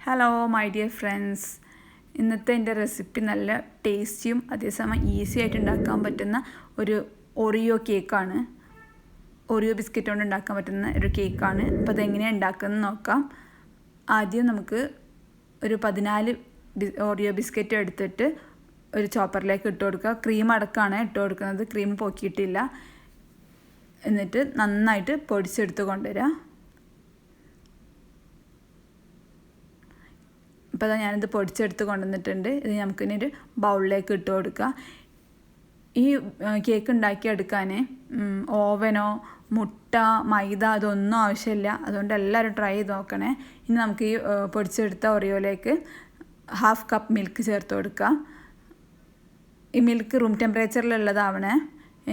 Hello my dear friends, ഇന്നത്തെ എൻ്റെ recipe നല്ല ടേസ്റ്റിയും അതേസമയം ഈസി ആയിട്ട് ഉണ്ടാക്കാൻ പറ്റുന്ന ഒരു ഒറിയോ കേക്കാണ്. ഒറിയോ ബിസ്ക്കറ്റ് കൊണ്ട് ഉണ്ടാക്കാൻ പറ്റുന്ന ഒരു കേക്കാണ്. അപ്പോൾ അതെങ്ങനെയാണ് ഉണ്ടാക്കുന്നത് നോക്കാം. ആദ്യം നമുക്ക് ഒരു 14 ഒറിയോ ബിസ്ക്കറ്റ് എടുത്തിട്ട് ഒരു ചോപ്പറിലേക്ക് ഇട്ട് കൊടുക്കുക. ക്രീം അടക്കമാണ് ഇട്ട് കൊടുക്കുന്നത്, ക്രീം പോക്കിയിട്ടില്ല. എന്നിട്ട് നന്നായിട്ട് പൊടിച്ചെടുത്ത് കൊണ്ടുവരിക. അപ്പോൾ ഞാനിത് പൊടിച്ചെടുത്ത് കൊണ്ടുവന്നിട്ടുണ്ട്. ഇത് നമുക്കിനി ഒരു ബൗളിലേക്ക് ഇട്ട് കൊടുക്കുക. ഈ കേക്ക് ഉണ്ടാക്കിയെടുക്കാൻ ഓവനോ മുട്ട മൈദ അതൊന്നും ആവശ്യമില്ല. അതുകൊണ്ട് എല്ലാവരും ട്രൈ ചെയ്ത് നോക്കണേ. ഇനി നമുക്ക് ഈ പൊടിച്ചെടുത്ത ഒറിയോയിലേക്ക് 1/2 കപ്പ് മിൽക്ക് ചേർത്ത് കൊടുക്കുക. ഈ മിൽക്ക് റൂം ടെമ്പറേച്ചറിലുള്ളതാവണേ.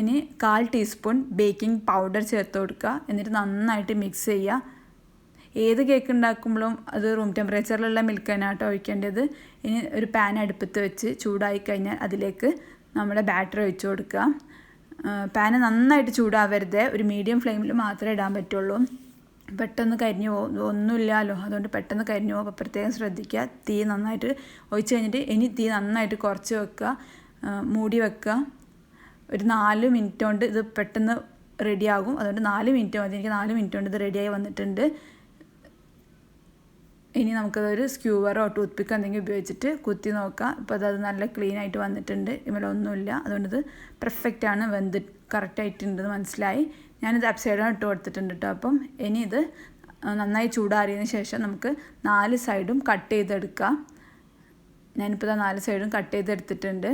ഇനി 1/4 ടീസ്പൂൺ ബേക്കിംഗ് പൗഡർ ചേർത്ത് കൊടുക്കുക. എന്നിട്ട് നന്നായിട്ട് മിക്സ് ചെയ്യുക. ഏത് കേക്ക് ഉണ്ടാക്കുമ്പോഴും അത് റൂം ടെമ്പറേച്ചറിലുള്ള മിൽക്ക് തന്നെയാട്ടോ ഒഴിക്കേണ്ടത്. ഇനി ഒരു പാൻ അടുപ്പത്ത് വെച്ച് ചൂടായി കഴിഞ്ഞാൽ അതിലേക്ക് നമ്മുടെ ബാറ്റർ ഒഴിച്ചു കൊടുക്കുക. പാന് നന്നായിട്ട് ചൂടാവരുത്, ഒരു മീഡിയം ഫ്ലെയിമിൽ മാത്രമേ ഇടാൻ പറ്റുള്ളൂ. പെട്ടെന്ന് കരിഞ്ഞു പോകും, ഒന്നുമില്ലല്ലോ, അതുകൊണ്ട് പെട്ടെന്ന് കരിഞ്ഞു പോകും. അപ്പോൾ പ്രത്യേകം ശ്രദ്ധിക്കുക. തീ നന്നായിട്ട് ഒഴിച്ച് കഴിഞ്ഞിട്ട് ഇനി തീ നന്നായിട്ട് കുറച്ച് വെക്കുക, മൂടി വെക്കുക. ഒരു 4 മിനിറ്റ് കൊണ്ട് ഇത് പെട്ടെന്ന് റെഡിയാകും. അതുകൊണ്ട് 4 മിനിറ്റ് മതി. എനിക്ക് 4 മിനിറ്റ് കൊണ്ട് ഇത് റെഡിയായി വന്നിട്ടുണ്ട്. ഇനി നമുക്കതൊരു സ്ക്യൂവറോ ടൂത്ത് പിക്കോ എന്തെങ്കിലും ഉപയോഗിച്ചിട്ട് കുത്തി നോക്കാം. ഇപ്പോൾ അത് നല്ല ക്ലീൻ ആയിട്ട് വന്നിട്ടുണ്ട്, ഇവരൊന്നുമില്ല. അതുകൊണ്ടിത് പെർഫെക്റ്റാണ്, വെന്ത് കറക്റ്റായിട്ടുണ്ടെന്ന് മനസ്സിലായി. ഞാനിത് അപ്സൈഡാണ് ഇട്ട് കൊടുത്തിട്ടുണ്ട് കേട്ടോ. അപ്പം ഇനി ഇത് നന്നായി ചൂടാറിയതിന് ശേഷം നമുക്ക് 4 സൈഡും കട്ട് ചെയ്തെടുക്കാം. ഞാനിപ്പോൾ 4 സൈഡും കട്ട് ചെയ്തെടുത്തിട്ടുണ്ട്.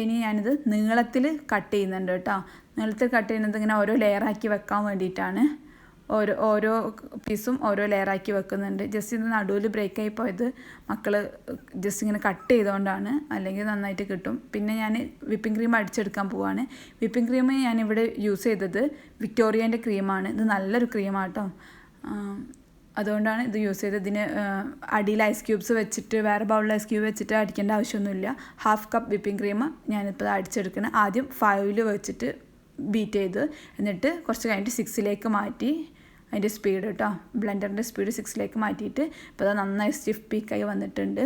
ഇനി ഞാനിത് നീളത്തിൽ കട്ട് ചെയ്യുന്നുണ്ട് കേട്ടോ. നീളത്തിൽ കട്ട് ചെയ്യുന്നത് ഇങ്ങനെ ഓരോ ലെയറാക്കി വെക്കാൻ വേണ്ടിയിട്ടാണ്. ഓരോ പീസും ഓരോ ലെയറാക്കി വെക്കുന്നുണ്ട്. ജസ്റ്റ് ഇത് നടുവിൽ ബ്രേക്കായി പോയത് മക്കൾ ജസ്റ്റ് ഇങ്ങനെ കട്ട് ചെയ്തുകൊണ്ടാണ്, അല്ലെങ്കിൽ നന്നായിട്ട് കിട്ടും. പിന്നെ ഞാൻ വിപ്പിംഗ് ക്രീം അടിച്ചെടുക്കാൻ പോവുകയാണ്. വിപ്പിംഗ് ക്രീം ഞാനിവിടെ യൂസ് ചെയ്തത് വിക്ടോറിയേൻ്റെ ക്രീമാണ്. ഇത് നല്ലൊരു ക്രീമാണ് കേട്ടോ. അതുകൊണ്ടാണ് ഇത് യൂസ് ചെയ്തത്. ഇതിന് അടിയിൽ ഐസ് ക്യൂബ്സ് വെച്ചിട്ട് വേറെ ബൗളിൽ ഐസ് ക്യൂബ് വെച്ചിട്ട് അടിക്കേണ്ട ആവശ്യമൊന്നുമില്ല. 1/2 കപ്പ് വിപ്പിംഗ് ക്രീം ഞാനിപ്പോൾ അടിച്ചെടുക്കണം. ആദ്യം 5 വെച്ചിട്ട് ബീറ്റ് ചെയ്ത്, എന്നിട്ട് കുറച്ച് കഴിഞ്ഞിട്ട് 6 മാറ്റി. അതിൻ്റെ സ്പീഡ് കേട്ടോ, ബ്ലെൻഡറിൻ്റെ സ്പീഡ് 6 മാറ്റിയിട്ട് ഇപ്പോൾ അത് നന്നായി സ്റ്റിഫ് പീക്കായി വന്നിട്ടുണ്ട്.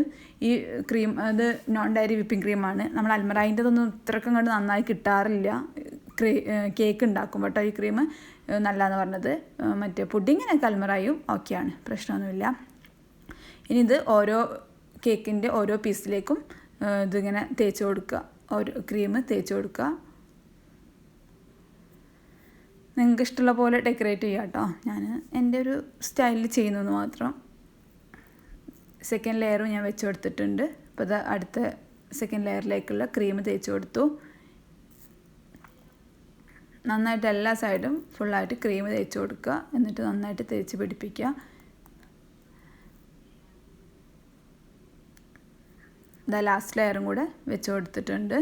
ഈ ക്രീം അത് നോൺ ഡയറി വിപ്പിംഗ് ക്രീമാണ്. നമ്മൾ അൽമറായിൻ്റെതൊന്നും ഇത്രക്കും കണ്ട് നന്നായി കിട്ടാറില്ല കേക്ക് ഉണ്ടാക്കുമ്പോൾ കേട്ടോ. ഈ ക്രീം നല്ലതെന്ന് പറഞ്ഞത്. മറ്റേ പുഡിങ്ങിനൊക്കെ അൽമറായും ഓക്കെയാണ്, പ്രശ്നമൊന്നുമില്ല. ഇനി ഇത് ഓരോ കേക്കിൻ്റെ ഓരോ പീസിലേക്കും ഇതിങ്ങനെ തേച്ച് കൊടുക്കുക, ഓരോ ക്രീം തേച്ച് കൊടുക്കുക. നിങ്ങൾക്ക് ഇഷ്ടമുള്ള പോലെ ഡെക്കറേറ്റ് ചെയ്യുക കേട്ടോ. ഞാൻ എൻ്റെ ഒരു സ്റ്റൈലിൽ ചെയ്യുന്നത് മാത്രം. സെക്കൻഡ് ലെയറും ഞാൻ വെച്ച് കൊടുത്തിട്ടുണ്ട്. അപ്പോൾ അത് അടുത്ത സെക്കൻഡ് ലെയറിലേക്കുള്ള ക്രീം തേച്ച് കൊടുത്തു. നന്നായിട്ട് എല്ലാ സൈഡും ഫുള്ളായിട്ട് ക്രീം തേച്ച് കൊടുക്കുക. എന്നിട്ട് നന്നായിട്ട് തേച്ച് പിടിപ്പിക്കുക. ഇതാ ലാസ്റ്റ് ലെയറും കൂടെ വെച്ച് കൊടുത്തിട്ടുണ്ട്.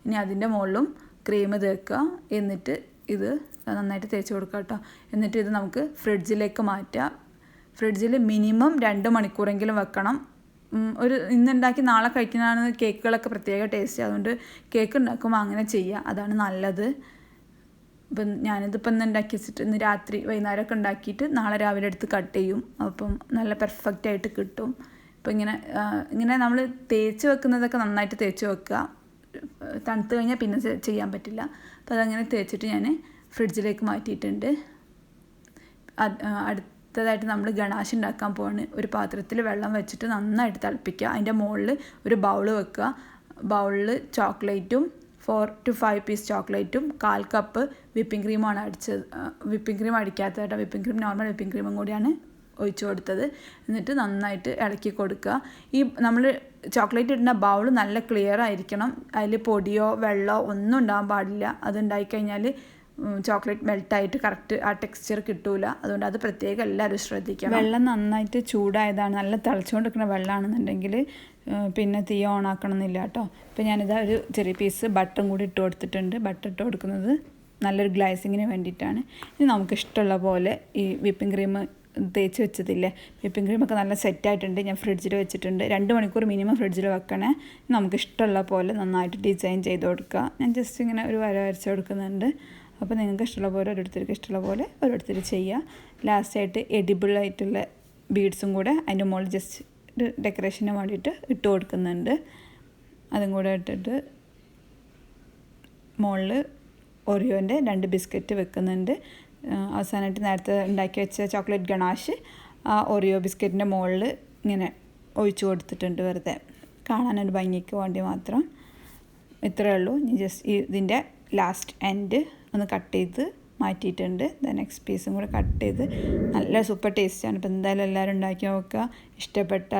ഇനി അതിൻ്റെ മുകളിലും ക്രീം തേക്കുക. എന്നിട്ട് ഇത് നന്നായിട്ട് തേച്ച് കൊടുക്കുക കേട്ടോ. എന്നിട്ട് ഇത് നമുക്ക് ഫ്രിഡ്ജിലേക്ക് മാറ്റാം. ഫ്രിഡ്ജിൽ മിനിമം 2 മണിക്കൂറെങ്കിലും വെക്കണം. ഇന്നുണ്ടാക്കി നാളെ കഴിക്കുന്നതാണ് കേക്കുകളൊക്കെ പ്രത്യേക ടേസ്റ്റ്. അതുകൊണ്ട് കേക്ക് ഉണ്ടാക്കുമ്പോൾ അങ്ങനെ ചെയ്യുക, അതാണ് നല്ലത്. ഇപ്പം ഞാനിതിപ്പോൾ ഇന്ന് ഉണ്ടാക്കി വെച്ചിട്ട് ഇന്ന് രാത്രി വൈകുന്നേരമൊക്കെ ഉണ്ടാക്കിയിട്ട് നാളെ രാവിലെ എടുത്ത് കട്ട് ചെയ്യും. അപ്പം നല്ല പെർഫെക്റ്റായിട്ട് കിട്ടും. അപ്പോൾ ഇങ്ങനെ നമ്മൾ തേച്ച് വെക്കുന്നതൊക്കെ നന്നായിട്ട് തേച്ച് വെക്കുക. തണുത്ത് കഴിഞ്ഞാൽ പിന്നെ ചെയ്യാൻ പറ്റില്ല. അപ്പോൾ അതങ്ങനെ തേച്ചിട്ട് ഞാൻ ഫ്രിഡ്ജിലേക്ക് മാറ്റിയിട്ടുണ്ട്. അടുത്തതായിട്ട് നമ്മൾ ഗണാഷ് ഉണ്ടാക്കാൻ പോവാണ്. ഒരു പാത്രത്തിൽ വെള്ളം വെച്ചിട്ട് നന്നായിട്ട് തിളപ്പിക്കുക. അതിൻ്റെ മുകളിൽ ഒരു ബൗൾ വെക്കുക. ബൗളിൽ ചോക്ലേറ്റും 4 to 5 പീസ് ചോക്ലേറ്റും 1/4 കപ്പ് വിപ്പിംഗ് ക്രീമാണ് അടിച്ചത്. വിപ്പിംഗ് ക്രീം അടിക്കാത്ത കേട്ടോ, വിപ്പിംഗ് ക്രീം നോർമൽ വിപ്പിംഗ് ക്രീമും കൂടിയാണ് ഒഴിച്ചു കൊടുത്തത്. എന്നിട്ട് നന്നായിട്ട് ഇളക്കി കൊടുക്കുക. ഈ നമ്മൾ ചോക്ലേറ്റ് ഇടുന്ന ബൗൾ നല്ല ക്ലിയർ ആയിരിക്കണം. അതിൽ പൊടിയോ വെള്ളമോ ഒന്നും ഉണ്ടാകാൻ പാടില്ല. അതുണ്ടായിക്കഴിഞ്ഞാൽ ചോക്ലേറ്റ് മെൽട്ടായിട്ട് കറക്റ്റ് ആ ടെക്സ്ചർ കിട്ടൂല. അതുകൊണ്ട് അത് പ്രത്യേകം എല്ലാവരും ശ്രദ്ധിക്കണം. വെള്ളം നന്നായിട്ട് ചൂടായതാണ്, നല്ല തിളച്ചുകൊണ്ടിരിക്കുന്ന വെള്ളമാണെന്നുണ്ടെങ്കിൽ പിന്നെ തീ ഓണാക്കണമെന്നില്ല കേട്ടോ. ഇപ്പോൾ ഞാനിതാ ഒരു ചെറിയ പീസ് ബട്ടറും കൂടി ഇട്ട് കൊടുത്തിട്ടുണ്ട്. ബട്ടർ ഇട്ട് കൊടുക്കുന്നത് നല്ലൊരു ഗ്ലേസിങ്ങിന് വേണ്ടിയിട്ടാണ്. ഇനി നമുക്ക് ഇഷ്ടമുള്ള പോലെ ഈ വിപ്പിംഗ് ക്രീം തേച്ച് വെച്ചതില്ലേ, വിപ്പിംഗ് ക്രീമൊക്കെ നല്ല സെറ്റായിട്ടുണ്ട്. ഞാൻ ഫ്രിഡ്ജിൽ വെച്ചിട്ടുണ്ട്. 2 മണിക്കൂർ മിനിമം ഫ്രിഡ്ജിൽ വെക്കണേ. നമുക്ക് ഇഷ്ടമുള്ള പോലെ നന്നായിട്ട് ഡിസൈൻ ചെയ്ത് കൊടുക്കുക. ഞാൻ ജസ്റ്റ് ഇങ്ങനെ ഒരു വര വരച്ച് കൊടുക്കുന്നുണ്ട്. അപ്പോൾ നിങ്ങൾക്ക് ഇഷ്ടമുള്ള പോലെ ഓരോരുത്തർക്ക് ഇഷ്ടമുള്ള പോലെ ഓരോരുത്തർ ചെയ്യുക. ലാസ്റ്റായിട്ട് എഡിബിളായിട്ടുള്ള ബീഡ്സും കൂടെ അതിൻ്റെ മുകളിൽ ജസ്റ്റ് ഡെക്കറേഷന് വേണ്ടിയിട്ട് ഇട്ട് കൊടുക്കുന്നുണ്ട്. അതും കൂടെ ഇട്ടിട്ട് മുകളിൽ ഓറിയോൻ്റെ 2 ബിസ്ക്കറ്റ് വെക്കുന്നുണ്ട്. അവസാനമായിട്ട് നേരത്തെ ഉണ്ടാക്കി വെച്ച ചോക്ലേറ്റ് ഗണാഷ് ആ ഓറിയോ ബിസ്ക്കറ്റിൻ്റെ മുകളിൽ ഇങ്ങനെ ഒഴിച്ചു കൊടുത്തിട്ടുണ്ട്, വെറുതെ കാണാനൊരു ഭംഗിക്ക് വേണ്ടി മാത്രം. ഇത്രയേ ഉള്ളൂ. ഇനി ജസ്റ്റ് ഇതിൻ്റെ ലാസ്റ്റ് എൻഡ് ഒന്ന് കട്ട് ചെയ്ത് മാറ്റിയിട്ടുണ്ട്. നെക്സ്റ്റ് പീസും കൂടെ കട്ട് ചെയ്ത് നല്ല സൂപ്പർ ടേസ്റ്റാണ്. അപ്പോൾ എന്തായാലും എല്ലാവരും ഉണ്ടാക്കി നോക്കുക. ഇഷ്ടപ്പെട്ട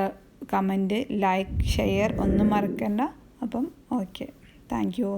കമൻറ്റ്, ലൈക്ക്, ഷെയർ ഒന്നും മറക്കണ്ട. അപ്പം ഓക്കെ, താങ്ക് യു.